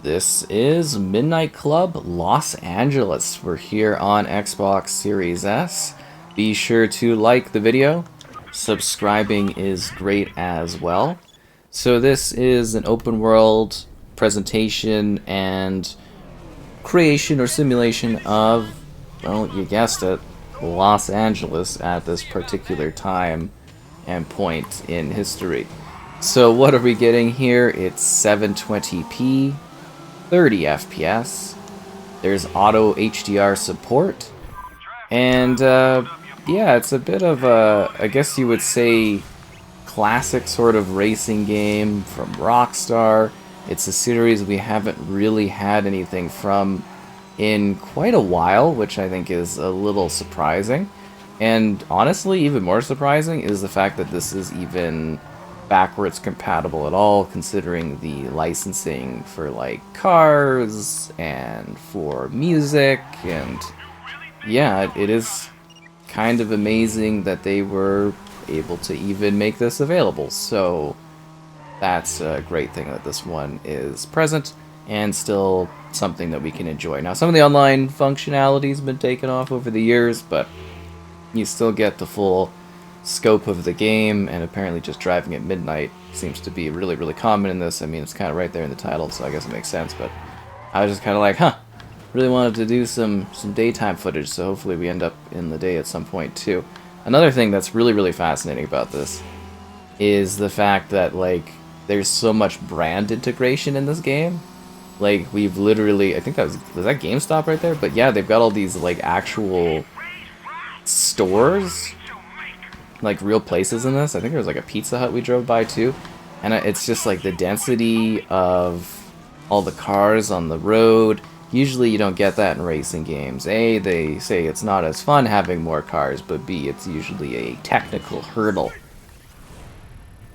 This is Midnight Club Los Angeles. We're here on Xbox Series S. Be sure to like the video. Subscribing is great as well. So this is an open world presentation and creation or simulation of, well, you guessed it, Los Angeles at this particular time and point in history. So what are we getting here? It's 720p, 30 FPS. There's auto HDR support. And yeah, it's a bit of a, I guess you would say, classic sort of racing game from Rockstar. It's a series we haven't really had anything from in quite a while, which I think is a little surprising. And honestly, even more surprising is the fact that this is even backwards compatible at all, considering the licensing for like cars and for music. And yeah, it is kind of amazing that they were able to even make this available. So that's a great thing that this one is present and still something that we can enjoy. Now, some of the online functionality has been taken off over the years, but you still get the full scope of the game, and apparently just driving at midnight seems to be really, really common in this. I mean, it's kind of right there in the title, so I guess it makes sense, but I was just kind of like, really wanted to do some daytime footage, so hopefully we end up in the day at some point too. Another thing that's really, really fascinating about this is the fact that, like, there's so much brand integration in this game. Like, we've literally, I think was that GameStop right there? But yeah, they've got all these, like, actual stores, like real places in this. I think there was like a Pizza Hut we drove by too, and it's just like the density of all the cars on the road. Usually you don't get that in racing games. A, they say it's not as fun having more cars, but B, it's usually a technical hurdle,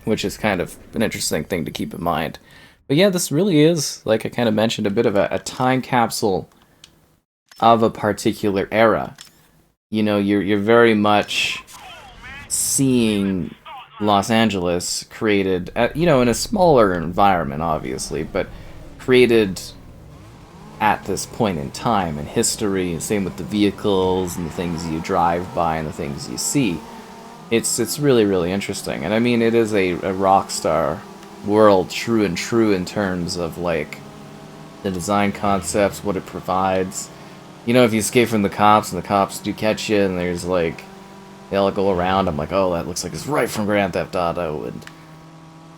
which is kind of an interesting thing to keep in mind. But yeah, this really is, like I kind of mentioned, a bit of a time capsule of a particular era. You know, you're very much seeing Los Angeles created, you know, in a smaller environment, obviously, but created at this point in time in history. Same with the vehicles and the things you drive by and the things you see. It's really, really interesting. And I mean, it is a Rockstar world, true in terms of, like, the design concepts, what it provides. You know, if you escape from the cops and the cops do catch you and there's, like, they all go around, I'm like, oh, that looks like it's right from Grand Theft Auto. And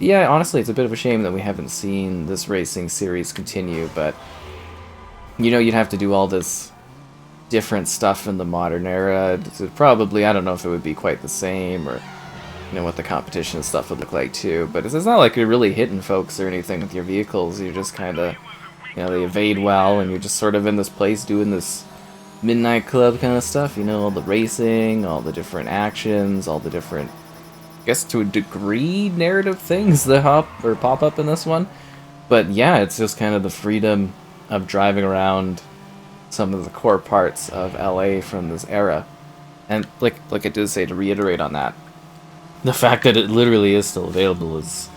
yeah, honestly, it's a bit of a shame that we haven't seen this racing series continue, but you know, you'd have to do all this different stuff in the modern era. Probably, I don't know if it would be quite the same, or you know, what the competition and stuff would look like too. But it's not like you're really hitting folks or anything with your vehicles. You're just kind of, you know, they evade well, and you're just sort of in this place doing this midnight club kind of stuff. You know, all the racing, all the different actions, all the different, I guess to a degree, narrative things that pop up in this one. But yeah, it's just kind of the freedom of driving around some of the core parts of LA from this era. And like I did say, to reiterate on that, the fact that it literally is still available is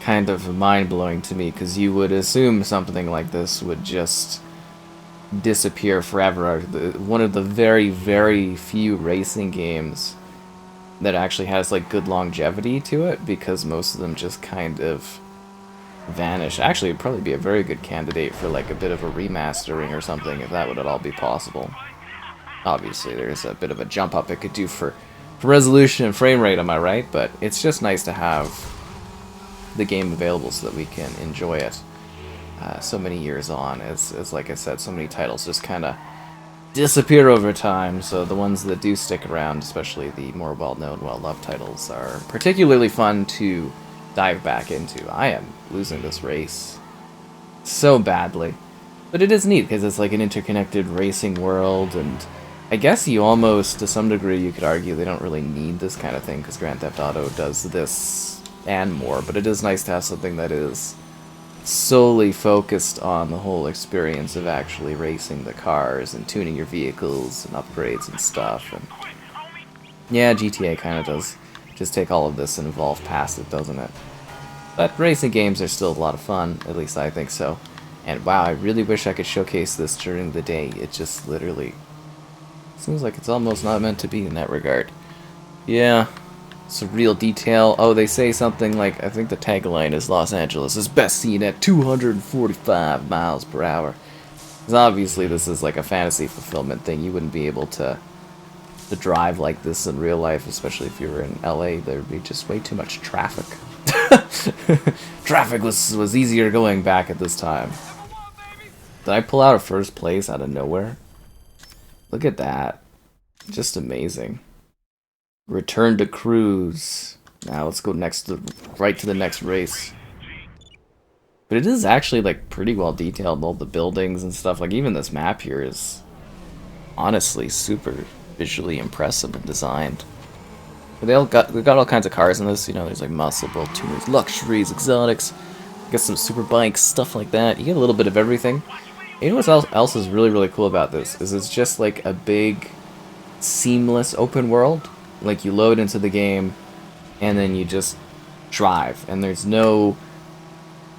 kind of mind-blowing to me, because you would assume something like this would just disappear forever. One of the very, very few racing games that actually has like good longevity to it, because most of them just kind of vanish. Actually, it'd probably be a very good candidate for like a bit of a remastering or something, if that would at all be possible. Obviously, there's a bit of a jump up it could do for resolution and frame rate, am I right? But it's just nice to have the game available so that we can enjoy it so many years on. As like I said, so many titles just kind of disappear over time, so the ones that do stick around, especially the more well-known, well-loved titles, are particularly fun to dive back into. I am losing this race so badly, but it is neat because it's like an interconnected racing world, and I guess you almost, to some degree, you could argue they don't really need this kind of thing because Grand Theft Auto does this and more, but it is nice to have something that is solely focused on the whole experience of actually racing the cars and tuning your vehicles and upgrades and stuff. And yeah, GTA kind of does just take all of this and evolve past it, doesn't it? But racing games are still a lot of fun, at least I think so. And wow, I really wish I could showcase this during the day. It just literally seems like it's almost not meant to be in that regard. Yeah, some real detail. Oh, they say something like, I think the tagline is Los Angeles is best seen at 245 miles per hour. Because obviously this is like a fantasy fulfillment thing. You wouldn't be able to drive like this in real life, especially if you were in LA. There'd be just way too much traffic. Traffic was easier going back at this time. Did I pull out a first place out of nowhere? Look at that. Just amazing. Return to cruise. Now let's go right to the next race. But it is actually like pretty well detailed, all the buildings and stuff. Like even this map here is honestly super visually impressive and designed. But they've got all kinds of cars in this. You know, there's like muscle build tuners, luxuries, exotics. Get some superbikes, stuff like that. You get a little bit of everything. You know what else is really cool about this? Is it's just like a big, seamless open world. Like you load into the game, and then you just drive, and there's no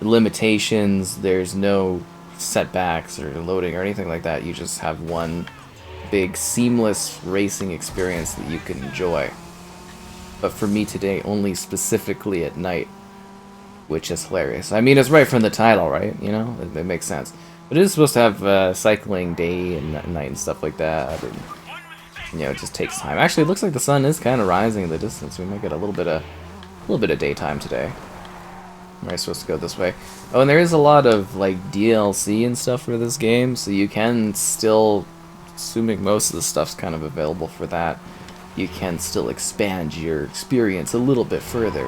limitations, there's no setbacks or loading or anything like that. You just have one big, seamless racing experience that you can enjoy. But for me today, only specifically at night, which is hilarious. I mean, it's right from the title, right? You know, it makes sense. But it is supposed to have cycling day and night and stuff like that, and you know, it just takes time. Actually, it looks like the sun is kind of rising in the distance. We might get a little bit of daytime today. Am I supposed to go this way? Oh, and there is a lot of like DLC and stuff for this game, so you can still, assuming most of the stuff's kind of available for that, you can still expand your experience a little bit further.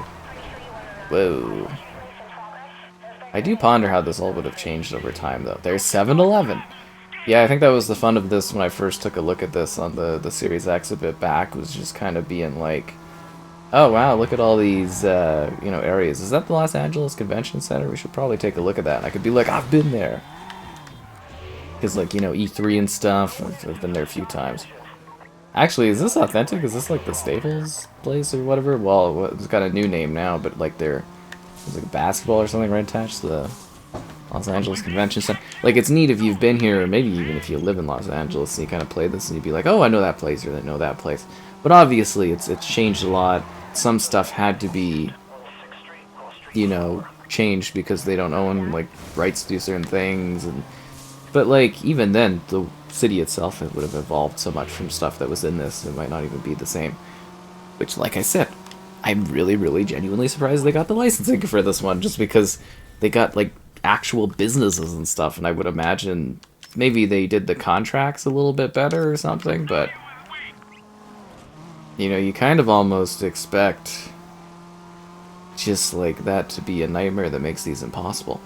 Whoa. I do ponder how this all would have changed over time, though. There's 7-Eleven. Yeah, I think that was the fun of this when I first took a look at this on the Series X a bit back, was just kind of being like, oh wow, look at all these, you know, areas. Is that the Los Angeles Convention Center? We should probably take a look at that. And I could be like, I've been there. Because, like, you know, E3 and stuff, I've been there a few times. Actually, is this authentic? Is this like the Staples place or whatever? Well, it's got a new name now, but like there's like a basketball or something right attached to the Los Angeles Convention Center. Like, it's neat if you've been here, or maybe even if you live in Los Angeles and you kind of play this and you'd be like, oh, I know that place, or I know that place. But obviously, it's changed a lot. Some stuff had to be, you know, changed because they don't own, like, rights to do certain things. But, like, even then, the city itself, it would have evolved so much from stuff that was in this, it might not even be the same. Which, like I said, I'm really genuinely surprised they got the licensing for this one, just because they got, like, actual businesses and stuff, and I would imagine maybe they did the contracts a little bit better or something, but you know, you kind of almost expect just like that to be a nightmare that makes these impossible.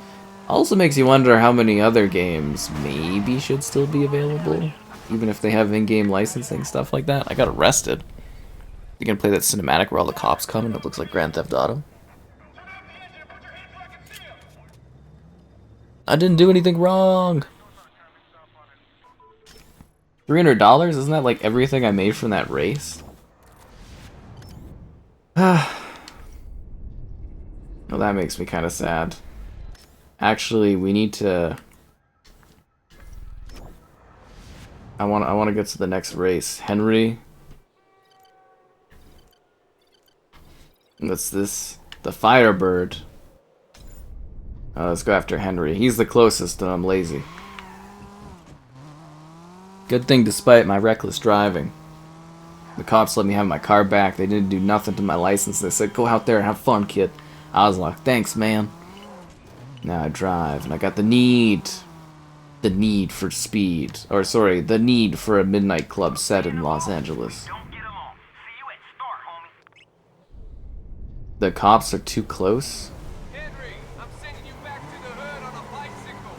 Also makes you wonder how many other games maybe should still be available, even if they have in-game licensing, stuff like that. I got arrested. You can play that cinematic where all the cops come and it looks like Grand Theft Auto. I didn't do anything wrong. $300? Isn't that like everything I made from that race? Well, that makes me kind of sad. Actually, we need to... I want to get to the next race. Henry. What's this? The Firebird. Let's go after Henry. He's the closest, and I'm lazy. Good thing despite my reckless driving. The cops let me have my car back. They didn't do nothing to my license. They said, go out there and have fun, kid. I was like, thanks, man. Now I drive, and I got the need for speed. Or, sorry, the need for a midnight club set in Los Angeles. The cops are too close? Henry, I'm sending you back to the hood on a bicycle.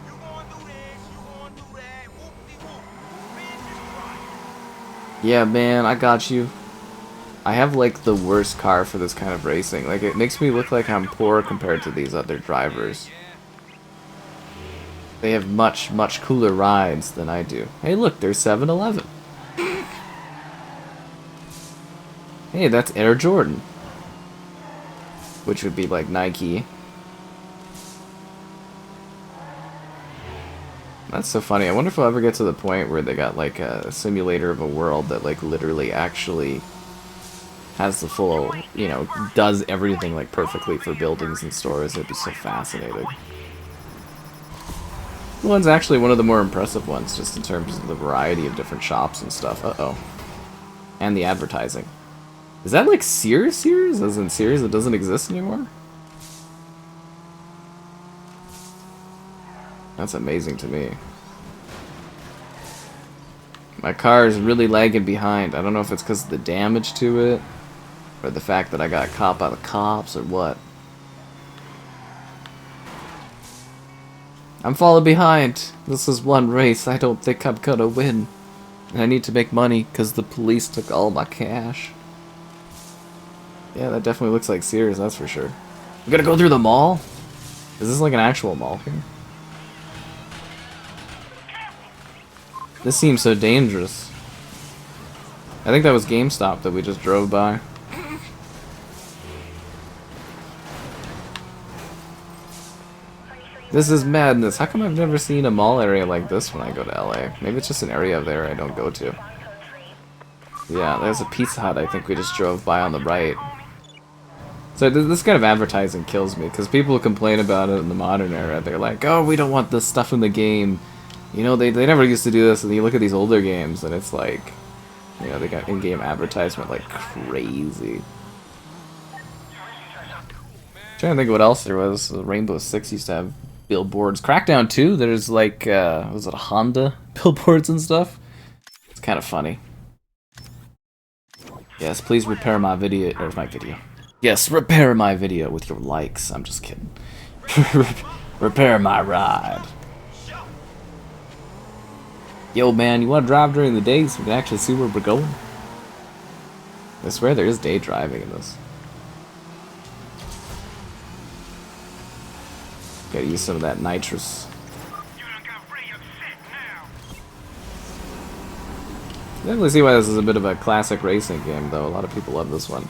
You gonna do this, you gonna do that, whoop-de-whoop. Man, just Yeah, man, I got you. I have, like, the worst car for this kind of racing. Like, it makes me look like I'm poor compared to these other drivers. They have much cooler rides than I do. Hey, look, there's 7-Eleven. Hey, that's Air Jordan. Which would be like Nike. That's so funny. I wonder if we'll ever get to the point where they got like a simulator of a world that like literally actually has the full, you know, does everything like perfectly for buildings and stores. It'd be so fascinating. The one's actually one of the more impressive ones, just in terms of the variety of different shops and stuff. Uh-oh. And the advertising. Is that like Sears? As in Sears that doesn't exist anymore? That's amazing to me. My car is really lagging behind. I don't know if it's because of the damage to it, or the fact that I got caught by the cops, or what. I'm falling behind. This is one race. I don't think I'm gonna win. And I need to make money because the police took all my cash. Yeah, that definitely looks like Sears, that's for sure. I'm gonna go through the mall? Is this like an actual mall here? This seems so dangerous. I think that was GameStop that we just drove by. This is madness. How come I've never seen a mall area like this when I go to LA? Maybe it's just an area there I don't go to. Yeah, there's a Pizza Hut I think we just drove by on the right. So this kind of advertising kills me, because people complain about it in the modern era. They're like, oh, we don't want this stuff in the game. You know, they never used to do this, and you look at these older games, and it's like, you know, they got in-game advertisement like crazy. I'm trying to think of what else there was. Rainbow Six used to have billboards. Crackdown 2, there's like, was it a Honda billboards and stuff? It's kind of funny. Yes, please repair my video, or my video. Yes, repair my video with your likes. I'm just kidding. Repair my ride. Yo, man, you want to drive during the day so we can actually see where we're going? I swear there is day driving in this. Gotta use some of that nitrous. Definitely see why this is a bit of a classic racing game, though. A lot of people love this one.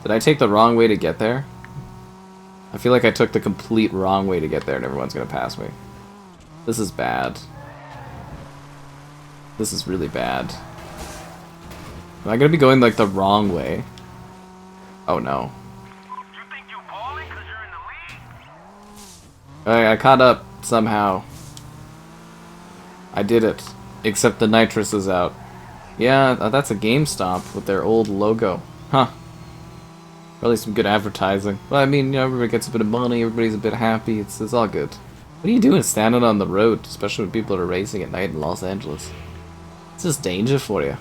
Did I take the wrong way to get there? I feel like I took the complete wrong way to get there and everyone's gonna pass me. This is bad. This is really bad. Am I gonna be going like the wrong way? Oh no. I caught up somehow. I did it. Except the nitrous is out. Yeah, that's a GameStop with their old logo. Huh. Probably some good advertising. Well, I mean, you know, everybody gets a bit of money, everybody's a bit happy, it's all good. What are you doing standing on the road, especially when people are racing at night in Los Angeles? It's just danger for you.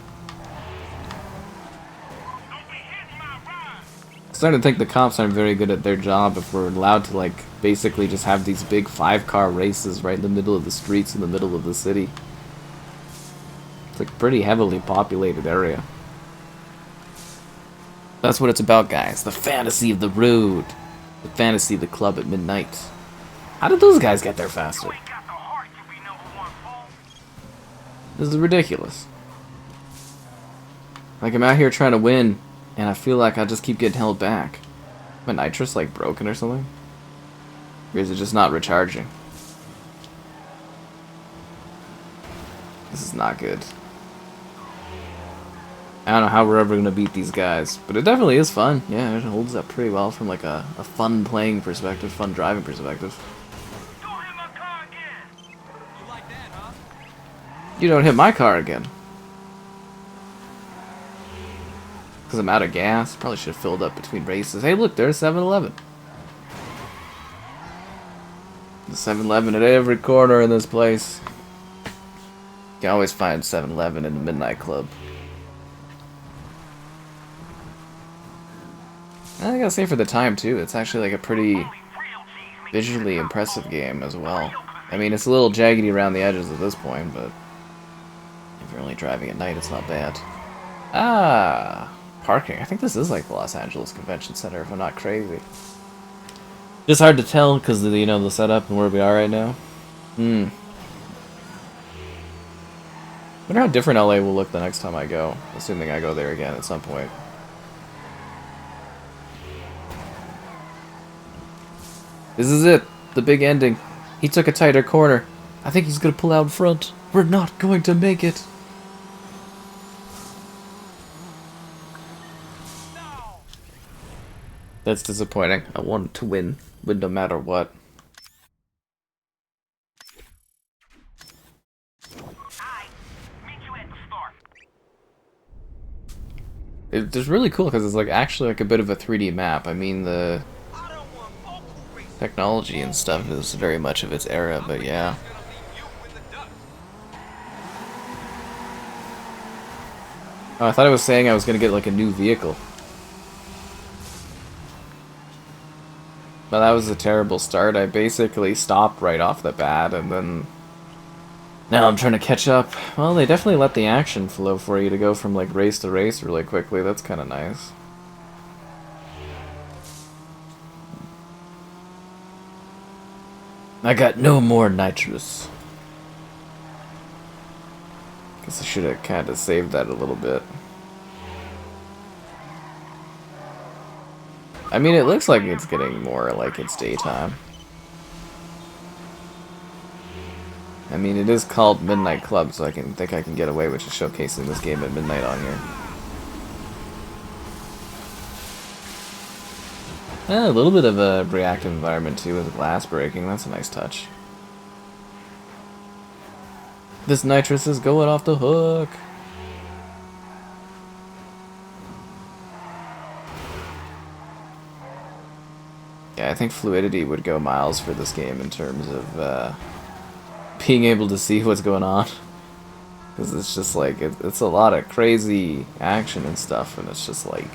I'm starting to think the cops aren't very good at their job if we're allowed to, like, basically just have these big 5-car races right in the middle of the streets in the middle of the city. It's like a pretty heavily populated area. That's what it's about, guys. The fantasy of the road. The fantasy of the club at midnight. How did those guys get there faster? This is ridiculous. Like, I'm out here trying to win, and I feel like I just keep getting held back. My nitrous, like, broken or something? Or is it just not recharging? This is not good. I don't know how we're ever going to beat these guys, but it definitely is fun. Yeah, it holds up pretty well from like a fun playing perspective, fun driving perspective. You don't hit my car again. Because I'm out of gas. Probably should have filled up between races. Hey look, there's 7-Eleven. The 7-Eleven at every corner in this place. You can always find 7-Eleven in the Midnight Club. I gotta say, for the time too, it's actually like a pretty visually impressive game as well. I mean, it's a little jaggedy around the edges at this point, but if you're only driving at night, it's not bad. Ah, parking. I think this is like the Los Angeles Convention Center, if I'm not crazy. It's hard to tell because of the, you know, the setup and where we are right now. Wonder how different LA will look the next time I go, assuming I go there again at some point. This is it, the big ending. He took a tighter corner. I think he's gonna pull out in front. We're not going to make it. No! That's disappointing. I wanted to win no matter what. Alright, meet you at the start. It's really cool because it's like actually like a bit of a 3D map. I mean the I don't want Goku racing. technology and stuff is very much of its era, but yeah. It's gonna leave you in the dust. Oh, I thought I was saying I was gonna get like a new vehicle. But that was a terrible start. I basically stopped right off the bat, and then now I'm trying to catch up. Well, they definitely let the action flow for you to go from like race to race really quickly. That's kind of nice. I got no more nitrous. Guess I should have kind of saved that a little bit. I mean, it looks like it's getting more like it's daytime. I mean, it is called Midnight Club, so I think I can get away with just showcasing this game at midnight on here. A little bit of a reactive environment too with glass breaking. That's a nice touch. This nitrous is going off the hook. Yeah, I think fluidity would go miles for this game in terms of being able to see what's going on. Because it's just like, it's a lot of crazy action and stuff, and it's just like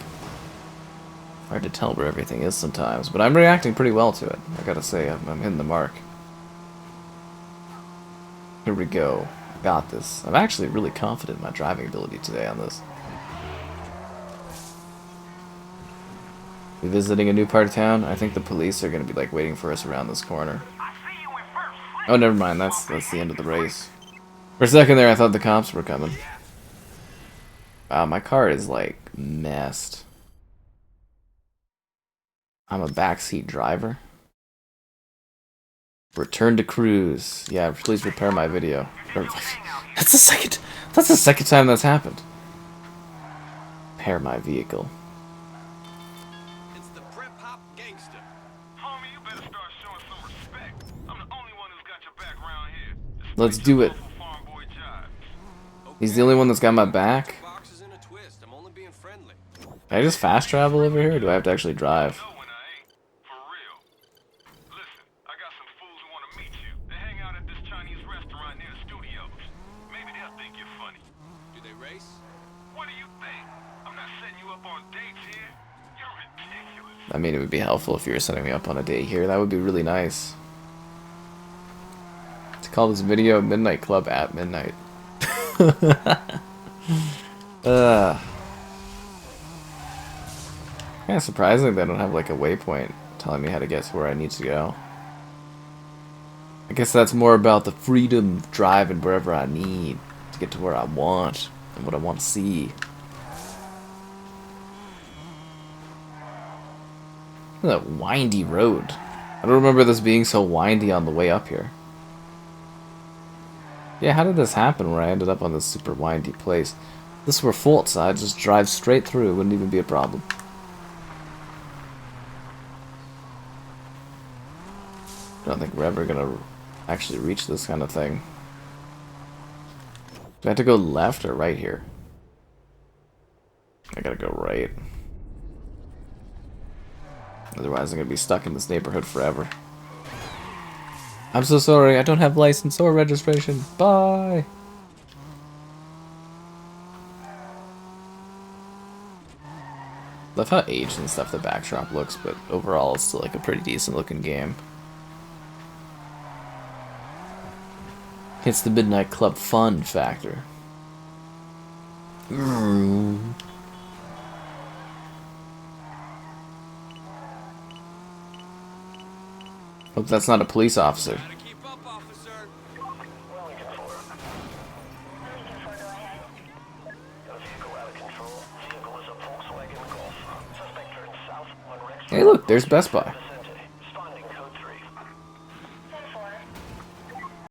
hard to tell where everything is sometimes. But I'm reacting pretty well to it. I gotta say, I'm hitting the mark. Here we go. Got this. I'm actually really confident in my driving ability today on this. We visiting a new part of town? I think the police are gonna be like waiting for us around this corner. Oh, never mind. That's the end of the race. For a second there, I thought the cops were coming. Wow, my car is like messed. I'm a backseat driver. Return to cruise. Yeah, please repair my video. That's the second. That's the second time that's happened. Repair my vehicle. It's the prep hop gangster. Homie, you better start showing some respect. I'm the only one who's got your back around here. Let's do it. He's the only one that's got my back. Can I just fast travel over here, or do I have to actually drive? I mean, it would be helpful if you were setting me up on a date here. That would be really nice. To call this video Midnight Club at midnight. Kind of surprising they don't have like a waypoint telling me how to get to where I need to go. I guess that's more about the freedom of driving wherever I need to get to where I want and what I want to see. That windy road. I don't remember this being so windy on the way up here. Yeah, how did this happen where I ended up on this super windy place? If this were full outside, just drive straight through, it wouldn't even be a problem. I don't think we're ever gonna actually reach this kind of thing. Do I have to go left or right here? I gotta go right. Otherwise I'm gonna be stuck in this neighborhood forever. I'm so sorry, I don't have license or registration. Bye! Love how aged and stuff the backdrop looks, but overall it's still like a pretty decent looking game. Hits the Midnight Club fun factor. Hope that's not a police officer. Keep up, officer. Hey look, there's Best Buy.